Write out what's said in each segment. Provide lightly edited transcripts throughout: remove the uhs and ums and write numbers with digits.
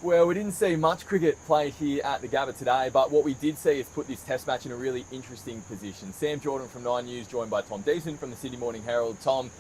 Well, we didn't see much cricket played here at the Gabba today, but what we did see is put this test match in a really interesting position. Sam Jordan from 9 News, joined by Tom Deason from the Sydney Morning Herald. Tom,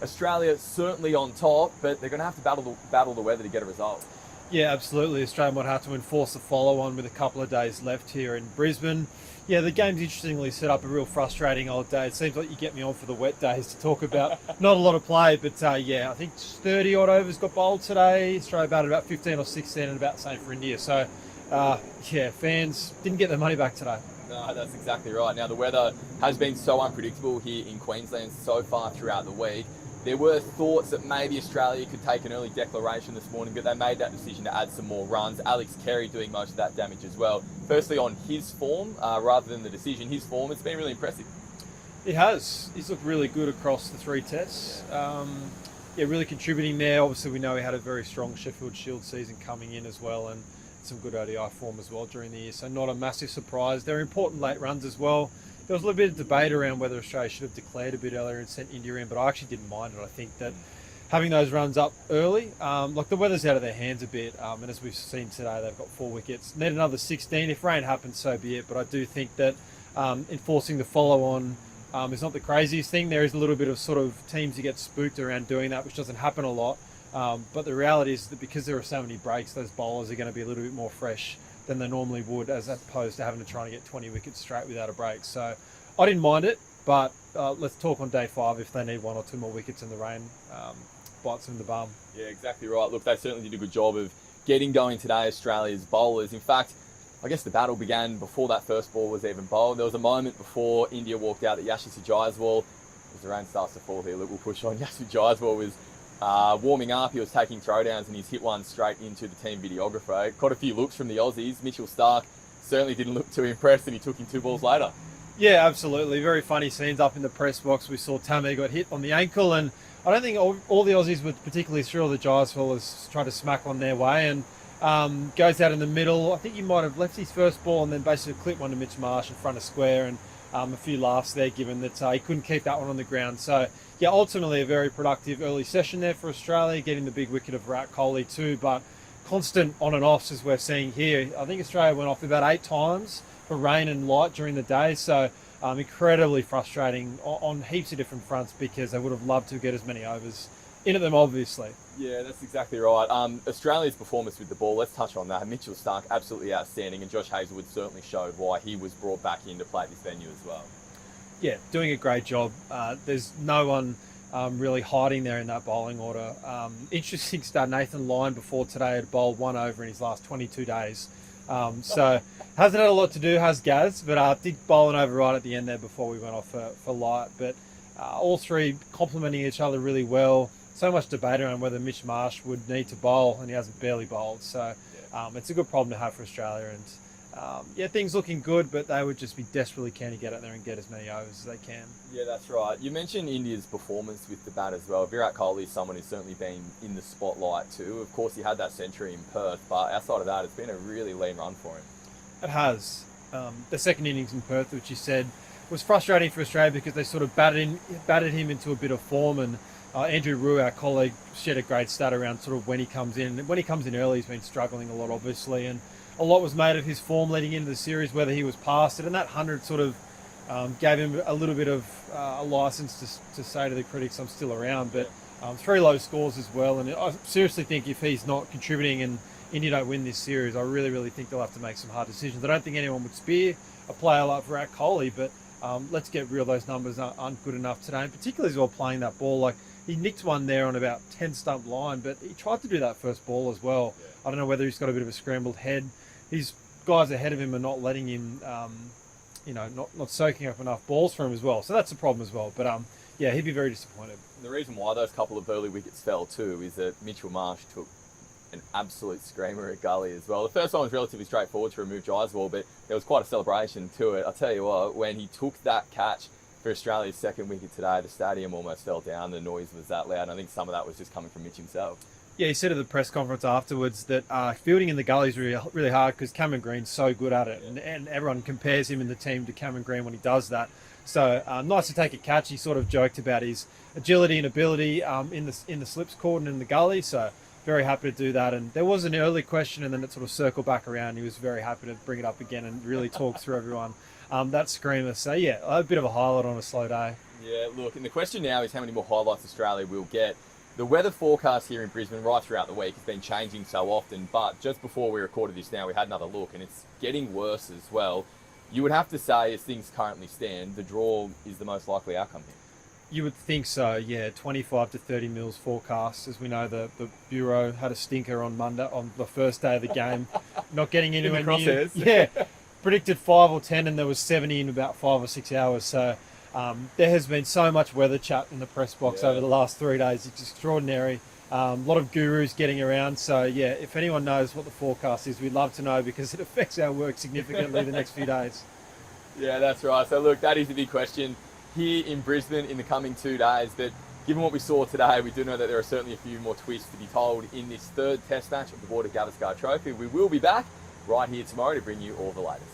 Australia certainly on top, but they're going to have to battle the weather to get a result. Yeah, absolutely. Australia might have to enforce a follow-on with a couple of days left here in Brisbane. Yeah, the game's interestingly set up a real frustrating old day. It seems like you get me on for the wet days to talk about. Not a lot of play, but yeah, I think 30 odd overs got bowled today. Australia batted about 15 or 16 and about the same for India. So, yeah, fans didn't get their money back today. No, that's exactly right. Now, the weather has been so unpredictable here in Queensland so far throughout the week. There were thoughts that maybe Australia could take an early declaration this morning, but they made that decision to add some more runs. Alex Carey doing most of that damage as well. Firstly, on his form, rather than the decision, his form, it's been really impressive. It has. He's looked really good across the three tests. Yeah, really contributing there. Obviously, we know he had a very strong Sheffield Shield season coming in as well, and some good ODI form as well during the year. So not a massive surprise. They're important late runs as well. There was a little bit of debate around whether Australia should have declared a bit earlier and sent India in, but I actually didn't mind it. I think that having those runs up early, like the weather's out of their hands a bit, and as we've seen today, they've got 4 wickets. Need another 16. If rain happens, so be it. But I do think that enforcing the follow-on is not the craziest thing. There is a little bit of sort of teams who get spooked around doing that, which doesn't happen a lot. But the reality is that because there are so many breaks, those bowlers are going to be a little bit more fresh than they normally would, as opposed to having to try and get 20 wickets straight without a break. So I didn't mind it, but let's talk on day 5 if they need 1 or 2 more wickets and the rain bites them in the bum. Yeah, exactly right. Look, they certainly did a good job of getting going today, Australia's bowlers. In fact, I guess the battle began before that first ball was even bowled. There was a moment before India walked out that Yashasvi Jaiswal, as the rain starts to fall here, look, we'll push on. Yashasvi Jaiswal was warming up. He was taking throwdowns and he's hit one straight into the team videographer. Caught a few looks from the Aussies. Mitchell Starc certainly didn't look too impressed, and he took him 2 balls later. Yeah, absolutely. Very funny scenes up in the press box. We saw Tammy got hit on the ankle, and I don't think all the Aussies were particularly thrilled that Jaiswal was trying to smack on their way, and goes out in the middle. I think he might have left his first ball and then basically clipped one to Mitch Marsh in front of square, and a few laughs there given that he couldn't keep that one on the ground. So, yeah, ultimately a very productive early session there for Australia, getting the big wicket of Virat Kohli too, but constant on and offs as we're seeing here. I think Australia went off about 8 times for rain and light during the day, so incredibly frustrating on heaps of different fronts, because they would have loved to get as many overs into them, obviously. Yeah, that's exactly right. Australia's performance with the ball, let's touch on that. Mitchell Starc, absolutely outstanding, and Josh Hazlewood certainly showed why he was brought back in to play at this venue as well. Yeah, doing a great job. There's no one really hiding there in that bowling order. Interesting start, Nathan Lyon before today had bowled 1 over in his last 22 days. So hasn't had a lot to do, has Gaz, but did bowl an over right at the end there before we went off for light. But all three complementing each other really well. So much debate around whether Mitch Marsh would need to bowl, and he hasn't barely bowled. So it's a good problem to have for Australia. And yeah, things looking good, but they would just be desperately keen to get out there and get as many overs as they can. Yeah, that's right. You mentioned India's performance with the bat as well. Virat Kohli is someone who's certainly been in the spotlight too. Of course, he had that century in Perth, but outside of that, it's been a really lean run for him. It has. The second innings in Perth, which you said, was frustrating for Australia because they sort of batted him into a bit of form, and Andrew Rue, our colleague, shared a great stat around sort of when he comes in. When he comes in early, he's been struggling a lot, obviously, and a lot was made of his form leading into the series, whether he was past it, and that 100 sort of gave him a little bit of a license to say to the critics, I'm still around. But 3 low scores as well, and I seriously think if he's not contributing and India don't win this series, I really, really think they'll have to make some hard decisions. I don't think anyone would spear a player like Virat Kohli, but let's get real, those numbers aren't good enough today, and particularly as well playing that ball. Like, he nicked one there on about 10 stump line, but he tried to do that first ball as well. Yeah. I don't know whether he's got a bit of a scrambled head. His guys ahead of him are not letting him, not soaking up enough balls for him as well. So that's a problem as well. But yeah, he'd be very disappointed. The reason why those couple of early wickets fell too is that Mitchell Marsh took an absolute screamer at gully as well. The first one was relatively straightforward to remove Jaiswal, but there was quite a celebration to it. I'll tell you what, when he took that catch for Australia's second wicket today, the stadium almost fell down. The noise was that loud, and I think some of that was just coming from Mitch himself. Yeah, he said at the press conference afterwards that fielding in the gully is really, really hard because Cameron Green's so good at it, and everyone compares him in the team to Cameron Green when he does that. So nice to take a catch. He sort of joked about his agility and ability in the slips cordon in the gully. So very happy to do that. And there was an early question, and then it sort of circled back around. He was very happy to bring it up again and really talk through everyone. That screamer. So yeah, a bit of a highlight on a slow day. Yeah, look, and the question now is how many more highlights Australia will get. The weather forecast here in Brisbane right throughout the week has been changing so often, but just before we recorded this now, we had another look, and it's getting worse as well. You would have to say, as things currently stand, the draw is the most likely outcome here. You would think so, yeah. 25 to 30 mils forecast. As we know, the Bureau had a stinker on Monday, on the first day of the game, not getting into In the crosshairs. Yeah, predicted 5 or 10, and there was 70 in about 5 or 6 hours. So there has been so much weather chat in the press box over the last 3 days. It's extraordinary. A lot of gurus getting around. So yeah, if anyone knows what the forecast is, we'd love to know, because it affects our work significantly the next few days. Yeah, that's right. So look, that is the big question here in Brisbane in the coming 2 days. But given what we saw today, we do know that there are certainly a few more twists to be told in this third test match of the Gabba Trophy. We will be back right here tomorrow to bring you all the latest.